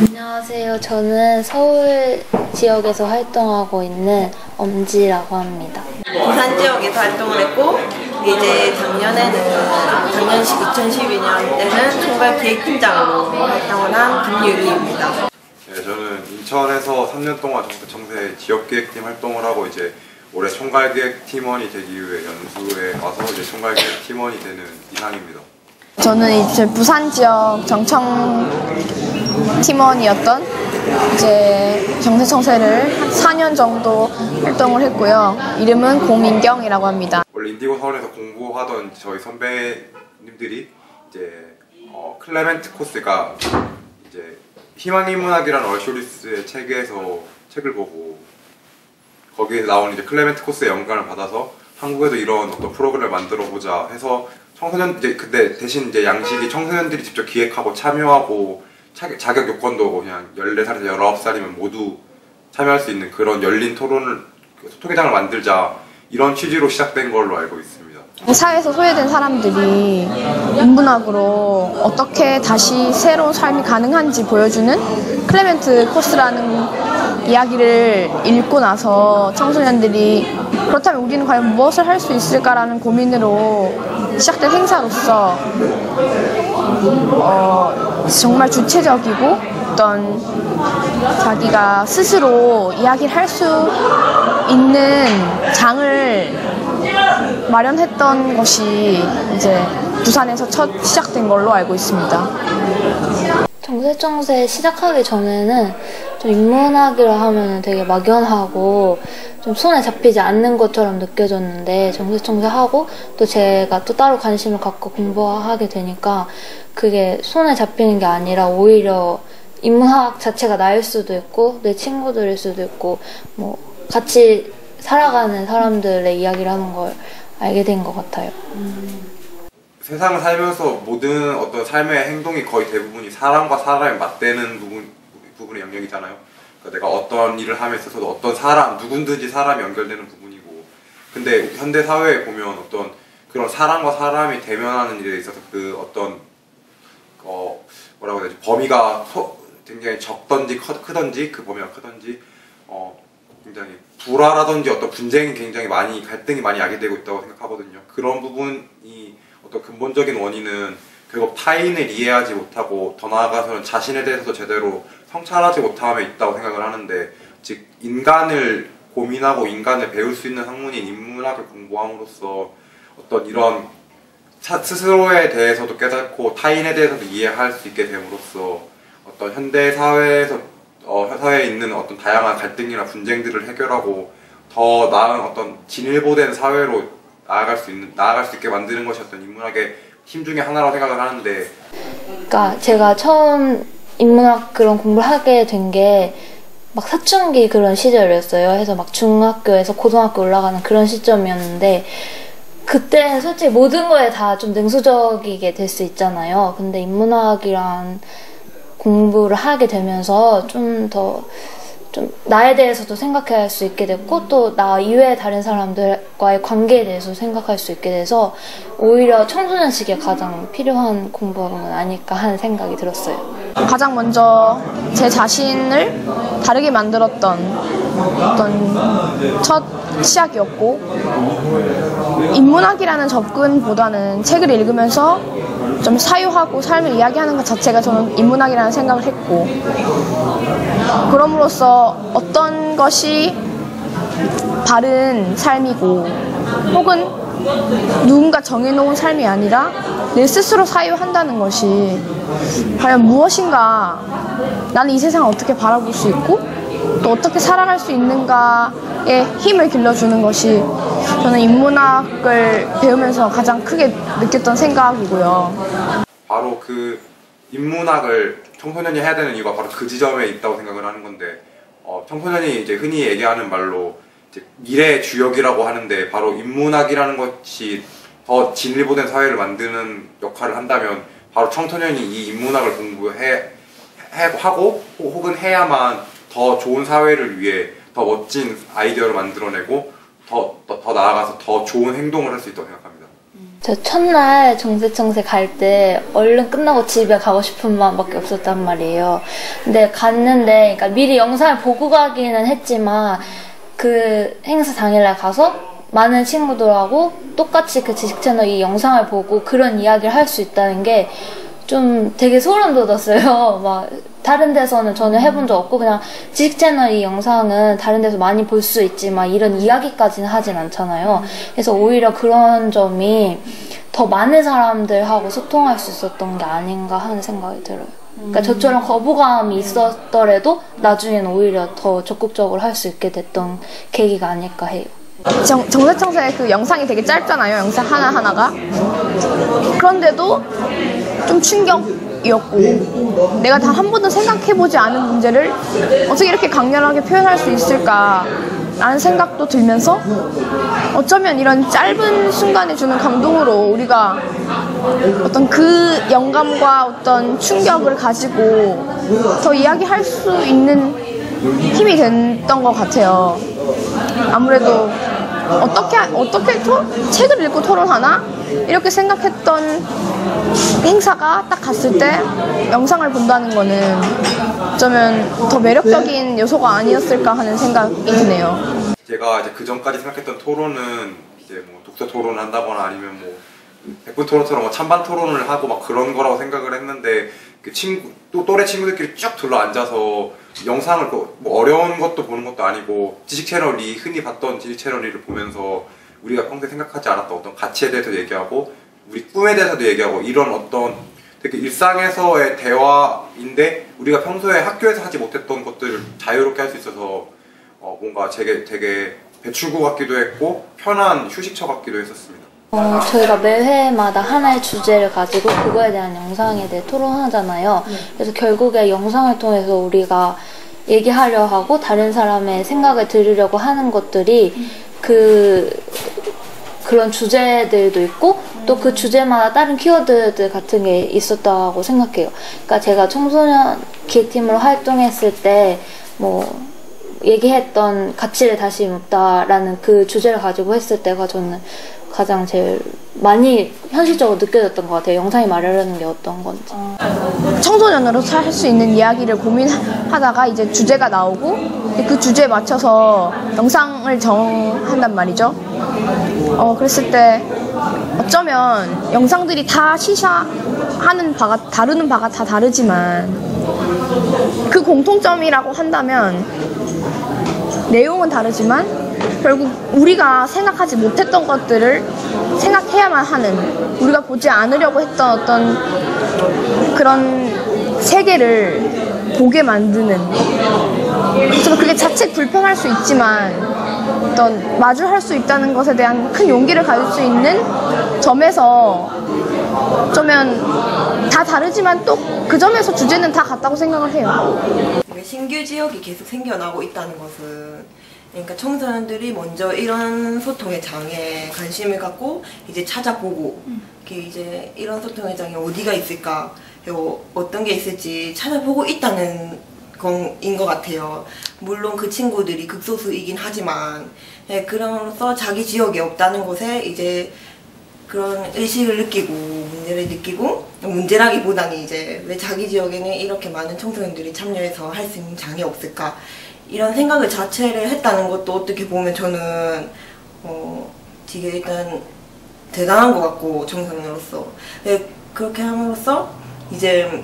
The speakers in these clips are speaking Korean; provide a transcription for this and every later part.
안녕하세요. 저는 서울 지역에서 활동하고 있는 엄지라고 합니다. 부산 지역에서 활동을 했고, 이제 작년에는 2012년 때는 총괄기획팀장으로 활동을 한 김유리입니다. 네, 저는 인천에서 3년 동안 정세 지역기획팀 활동을 하고 이제 올해 총괄기획팀원이 되기 위해 연수에 와서 이제 총괄기획팀원이 되는 이상입니다. 저는 이제 부산 지역 정청 팀원이었던 이제 정세청세를 4년 정도 활동을 했고요. 이름은 공인경이라고 합니다. 원래 인디고 서울에서 공부하던 저희 선배님들이 이제 클레멘트 코스가 이제 희망인문학이라는 얼쇼리스의 책을 보고 거기에 나온 이제 클레멘트 코스의 영감을 받아서 한국에도 이런 어떤 프로그램을 만들어 보자 해서 근데 대신 이제 양식이 청소년들이 직접 기획하고 참여하고 자격 요건도 그냥 14살에서 19살이면 모두 참여할 수 있는 그런 열린 소통회장을 만들자, 이런 취지로 시작된 걸로 알고 있습니다. 사회에서 소외된 사람들이 인문학으로 어떻게 다시 새로운 삶이 가능한지 보여주는 클레멘트 코스라는 이야기를 읽고 나서 청소년들이 그렇다면 우리는 과연 무엇을 할 수 있을까라는 고민으로 시작된 행사로서 정말 주체적이고 어떤 자기가 스스로 이야기를 할 수 있는 장을 마련했던 것이 이제 부산에서 첫 시작된 걸로 알고 있습니다. 정세청세 시작하기 전에는 좀 인문학이라 하면 되게 막연하고 좀 손에 잡히지 않는 것처럼 느껴졌는데, 정세청세 하고 또 제가 또 따로 관심을 갖고 공부하게 되니까 그게 손에 잡히는 게 아니라 오히려 인문학 자체가 나일 수도 있고 내 친구들일 수도 있고 뭐 같이 살아가는 사람들의 이야기를 하는 걸 알게 된 것 같아요. 세상을 살면서 모든 어떤 삶의 행동이 거의 대부분이 사람과 사람이 맞대는 부분의 영역이잖아요. 그러니까 내가 어떤 일을 함에 있어서도 어떤 사람, 누군지 사람이 연결되는 부분이고, 근데 현대 사회에 보면 어떤 그런 사람과 사람이 대면하는 일에 있어서 그 어떤 뭐라고 해야 되지, 범위가 굉장히 적던지 크던지, 그 범위가 크던지 굉장히 불화라든지 어떤 분쟁이 굉장히 많이, 갈등이 많이 야기되고 있다고 생각하거든요. 그런 부분이 어떤 근본적인 원인은 결국 타인을 이해하지 못하고 더 나아가서는 자신에 대해서도 제대로 성찰하지 못함에 있다고 생각을 하는데, 즉 인간을 고민하고 인간을 배울 수 있는 학문인 인문학을 공부함으로써 어떤 이런 스스로에 대해서도 깨닫고 타인에 대해서도 이해할 수 있게 됨으로써 어떤 현대 사회에 있는 어떤 다양한 갈등이나 분쟁들을 해결하고 더 나은 어떤 진일보된 사회로 나아갈 수 있게 만드는 것이 어떤 인문학의 힘 중에 하나라고 생각을 하는데, 그러니까 제가 처음 인문학 그런 공부를 하게 된 게 막 사춘기 그런 시절이었어요. 해서 막 중학교에서 고등학교 올라가는 그런 시점이었는데, 그때는 솔직히 모든 거에 다 좀 냉소적이게 될 수 있잖아요. 근데 인문학이란 공부를 하게 되면서 좀 나에 대해서도 생각할 수 있게 됐고, 또 나 이외의 다른 사람들과의 관계에 대해서 생각할 수 있게 돼서 오히려 청소년 시기에 가장 필요한 공부는 아닐까 하는 생각이 들었어요. 가장 먼저 제 자신을 다르게 만들었던 어떤 첫 시작이었고, 인문학이라는 접근보다는 책을 읽으면서 좀 사유하고 삶을 이야기하는 것 자체가 저는 인문학이라는 생각을 했고, 그럼으로써 어떤 것이 바른 삶이고 혹은 누군가 정해놓은 삶이 아니라 내 스스로 사유한다는 것이 과연 무엇인가, 나는 이 세상을 어떻게 바라볼 수 있고 또 어떻게 살아갈 수 있는가에 힘을 길러주는 것이 저는 인문학을 배우면서 가장 크게 느꼈던 생각이고요. 바로 그 인문학을 청소년이 해야 되는 이유가 바로 그 지점에 있다고 생각을 하는 건데, 청소년이 이제 흔히 얘기하는 말로 이제 미래의 주역이라고 하는데, 바로 인문학이라는 것이 더 진일보된 사회를 만드는 역할을 한다면 바로 청소년이 이 인문학을 하고 혹은 해야만 더 좋은 사회를 위해 더 멋진 아이디어를 만들어내고 더 나아가서 더 좋은 행동을 할 수 있다고 생각합니다. 저 첫날 정세청세 갈 때 얼른 끝나고 집에 가고 싶은 마음밖에 없었단 말이에요. 근데 갔는데, 그러니까 미리 영상을 보고 가기는 했지만 그 행사 당일날 가서 많은 친구들하고 똑같이 그 지식 채널 이 영상을 보고 그런 이야기를 할 수 있다는 게 좀 되게 소름 돋았어요. 막 다른 데서는 전혀 해본 적 없고 그냥 지식 채널 이 영상은 다른 데서 많이 볼 수 있지만 이런 이야기까지는 하진 않잖아요. 그래서 오히려 그런 점이 더 많은 사람들하고 소통할 수 있었던 게 아닌가 하는 생각이 들어요. 그러니까 저처럼 거부감이 있었더라도 나중에는 오히려 더 적극적으로 할 수 있게 됐던 계기가 아닐까 해요. 정세청세 그 영상이 되게 짧잖아요. 영상 하나하나가. 그런데도 좀 충격이었고 내가 단 한 번도 생각해보지 않은 문제를 어떻게 이렇게 강렬하게 표현할 수 있을까 라는 생각도 들면서 어쩌면 이런 짧은 순간에 주는 감동으로 우리가 어떤 그 영감과 어떤 충격을 가지고 더 이야기할 수 있는 힘이 됐던 것 같아요. 아무래도 어떻게 책을 읽고 토론하나? 이렇게 생각했던 행사가 딱 갔을 때 영상을 본다는 거는 어쩌면 더 매력적인 요소가 아니었을까 하는 생각이 드네요. 제가 이제 그 전까지 생각했던 토론은 이제 뭐 독서 토론을 한다거나 아니면 뭐 100분 토론처럼 뭐 찬반 토론을 하고 막 그런 거라고 생각을 했는데 그 또 또래 친구들끼리 쭉 둘러 앉아서 영상을 뭐 어려운 것도 보는 것도 아니고 지식 채널이 흔히 봤던 지식 채널을 보면서 우리가 평소에 생각하지 않았던 어떤 가치에 대해서 얘기하고 우리 꿈에 대해서도 얘기하고 이런 어떤 되게 일상에서의 대화인데 우리가 평소에 학교에서 하지 못했던 것들을 자유롭게 할 수 있어서 뭔가 되게 배출구 같기도 했고 편한 휴식처 같기도 했었습니다. 저희가 매회마다 하나의 주제를 가지고 그거에 대한 영상에 대해 토론하잖아요. 그래서 결국에 영상을 통해서 우리가 얘기하려 하고 다른 사람의 생각을 들으려고 하는 것들이 그런 주제들도 있고 또 그 주제마다 다른 키워드들 같은 게 있었다고 생각해요. 그러니까 제가 청소년 기획팀으로 활동했을 때 뭐 얘기했던 가치를 다시 묻다라는 그 주제를 가지고 했을 때가 저는 가장 제일 많이 현실적으로 느껴졌던 것 같아요. 영상이 말하려는 게 어떤 건지. 청소년으로서 할 수 있는 이야기를 고민하다가 이제 주제가 나오고 그 주제에 맞춰서 영상을 정한단 말이죠. 그랬을 때 어쩌면 영상들이 다 시사하는 바가 다루는 바가 다 다르지만 그 공통점이라고 한다면 내용은 다르지만 결국 우리가 생각하지 못했던 것들을 생각해야만 하는 우리가 보지 않으려고 했던 어떤 그런 세계를 보게 만드는 그래서 그게 자칫 불편할 수 있지만 어떤 마주할 수 있다는 것에 대한 큰 용기를 가질 수 있는 점에서 어쩌면 다 다르지만 또 그 점에서 주제는 다 같다고 생각을 해요. 신규 지역이 계속 생겨나고 있다는 것은 그러니까 청소년들이 먼저 이런 소통의 장에 관심을 갖고 이제 찾아보고 이제 이런 소통의 장에 어디가 있을까 어떤 게 있을지 찾아보고 있다는 건인 것 같아요. 물론 그 친구들이 극소수이긴 하지만 그럼으로써 자기 지역에 없다는 것에 이제 그런 의식을 느끼고 문제를 느끼고 문제라기보다는 이제 왜 자기 지역에는 이렇게 많은 청소년들이 참여해서 할 수 있는 장이 없을까 이런 생각을 자체를 했다는 것도 어떻게 보면 저는 되게 일단 대단한 것 같고 청소년으로서 그렇게 함으로써 이제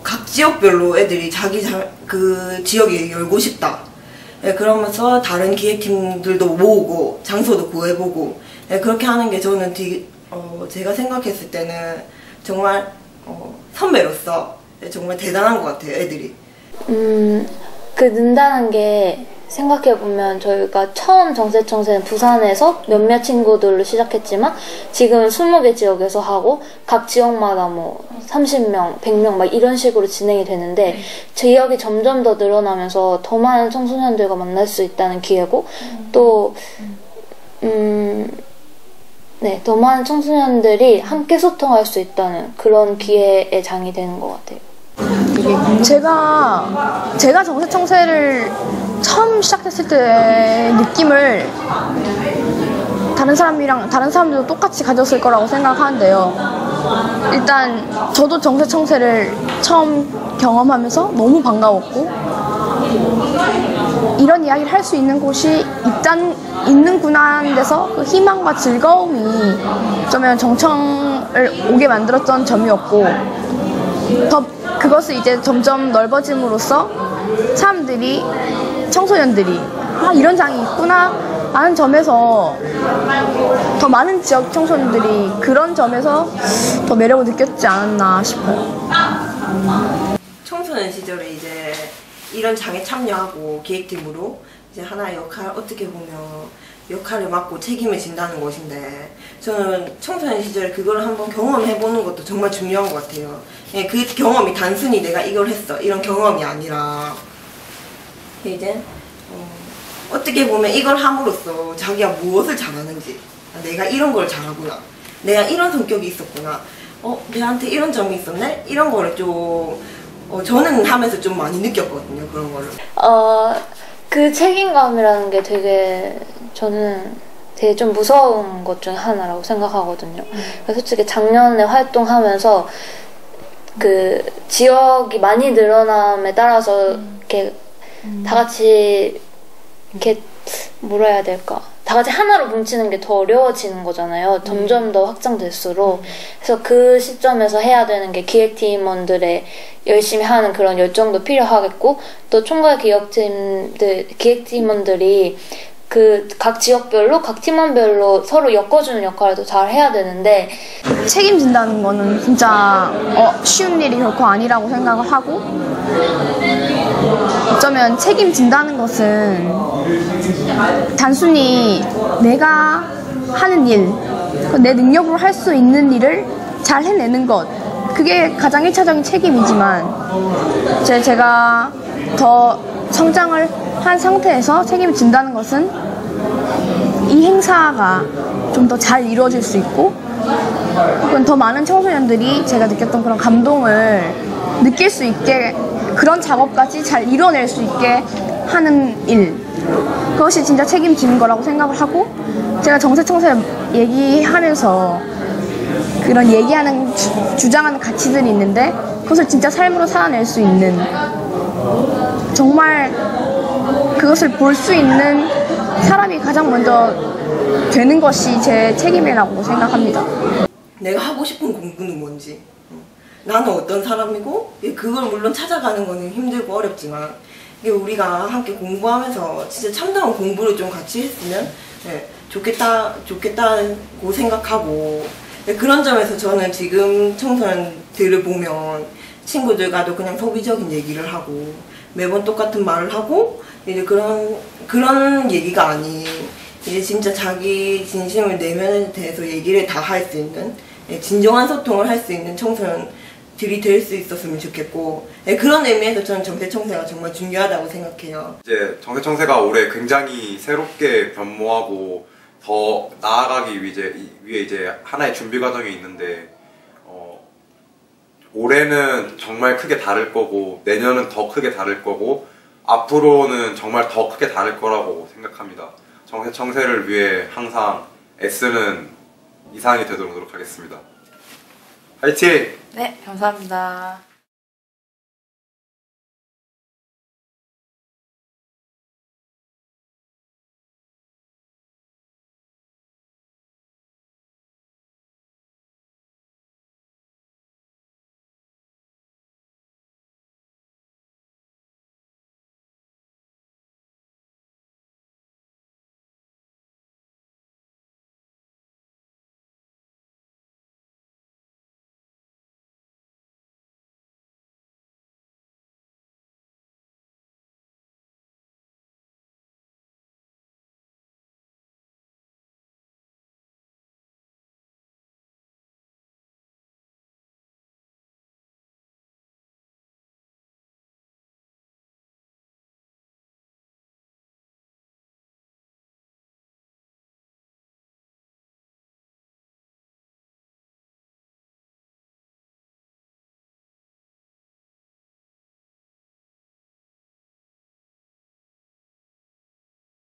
각 지역별로 애들이 그 지역에 열고 싶다 그러면서 다른 기획팀들도 모으고 장소도 구해보고 그렇게 하는 게 저는 되게 제가 생각했을 때는 정말 선배로서 정말 대단한 것 같아요 애들이. 그 는다는 게 생각해보면 저희가 처음 정세청세는 부산에서 몇몇 친구들로 시작했지만 지금은 20개 지역에서 하고 각 지역마다 뭐 30명, 100명 막 이런 식으로 진행이 되는데 지역이 점점 더 늘어나면서 더 많은 청소년들과 만날 수 있다는 기회고 또 더 많은 청소년들이 함께 소통할 수 있다는 그런 기회의 장이 되는 것 같아요. 제가 정세청세를 처음 시작했을 때 느낌을 다른 사람들도 똑같이 가졌을 거라고 생각하는데요. 일단 저도 정체청세를 처음 경험하면서 너무 반가웠고, 이런 이야기를 할 수 있는 곳이 있는구나 하는 데서 그 희망과 즐거움이 어쩌면 정청을 오게 만들었던 점이었고, 더 그것을 이제 점점 넓어짐으로써 사람들이, 청소년들이 이런 장이 있구나 하는 점에서 더 많은 지역 청소년들이 그런 점에서 더 매력을 느꼈지 않았나 싶어요. 청소년 시절에 이제 이런 장에 참여하고 기획팀으로 이제 하나의 어떻게 보면 역할을 맡고 책임을 진다는 것인데, 저는 청소년 시절에 그걸 한번 경험해보는 것도 정말 중요한 것 같아요. 그 경험이 단순히 내가 이걸 했어 이런 경험이 아니라, 이제 어떻게 보면 이걸 함으로써 자기가 무엇을 잘하는지, 내가 이런 걸 잘하구나, 내가 이런 성격이 있었구나, 내한테 이런 점이 있었네, 이런 거를 좀 저는 하면서 좀 많이 느꼈거든요. 그런 거를. 그 책임감이라는 게 저는 되게 좀 무서운 것 중에 하나라고 생각하거든요. 솔직히 작년에 활동하면서 그 지역이 많이 늘어남에 따라서 이렇게 다 같이 이렇게 뭐라 해야 될까? 다 같이 하나로 뭉치는 게 더 어려워지는 거잖아요. 점점 더 확장될수록. 그래서 그 시점에서 해야 되는 게 기획팀원들의 열심히 하는 그런 열정도 필요하겠고, 또 총괄 기획팀원들이 그 각 지역별로, 각 팀원별로 서로 엮어주는 역할도 잘 해야 되는데, 책임진다는 거는 진짜 쉬운 일이 결코 아니라고 생각을 하고, 어쩌면 책임진다는 것은 단순히 내가 하는 일, 내 능력으로 할 수 있는 일을 잘 해내는 것, 그게 가장 1차적인 책임이지만, 제가 더 성장을 한 상태에서 책임진다는 것은 이 행사가 좀 더 잘 이루어질 수 있고, 혹은 더 많은 청소년들이 제가 느꼈던 그런 감동을 느낄 수 있게, 그런 작업까지 잘 이뤄낼 수 있게 하는 일, 그것이 진짜 책임지는 거라고 생각을 하고, 제가 정체청세 얘기하면서 그런 얘기하는 주장하는 가치들이 있는데, 그것을 진짜 삶으로 살아낼 수 있는, 정말 그것을 볼 수 있는 사람이 가장 먼저 되는 것이 제 책임이라고 생각합니다. 내가 하고 싶은 공부는 뭔지, 나는 어떤 사람이고, 그걸 물론 찾아가는 거는 힘들고 어렵지만, 이게 우리가 함께 공부하면서 진짜 참다운 공부를 좀 같이 했으면 좋겠다고 생각하고, 그런 점에서 저는 지금 청소년들을 보면 친구들과도 그냥 소비적인 얘기를 하고, 매번 똑같은 말을 하고, 이제 그런 얘기가 아닌, 이제 진짜 자기 진심을 내면에 대해서 얘기를 다 할 수 있는, 진정한 소통을 할 수 있는 청소년들이 될 수 있었으면 좋겠고, 그런 의미에서 저는 정체청세가 정말 중요하다고 생각해요. 이제 정체청세가 올해 굉장히 새롭게 변모하고 더 나아가기 위해 이제 하나의 준비 과정이 있는데, 올해는 정말 크게 다를 거고, 내년은 더 크게 다를 거고, 앞으로는 정말 더 크게 다를 거라고 생각합니다. 정체청세를 위해 항상 애쓰는 이상이 되도록 노력하겠습니다. 화이팅! 네, 감사합니다.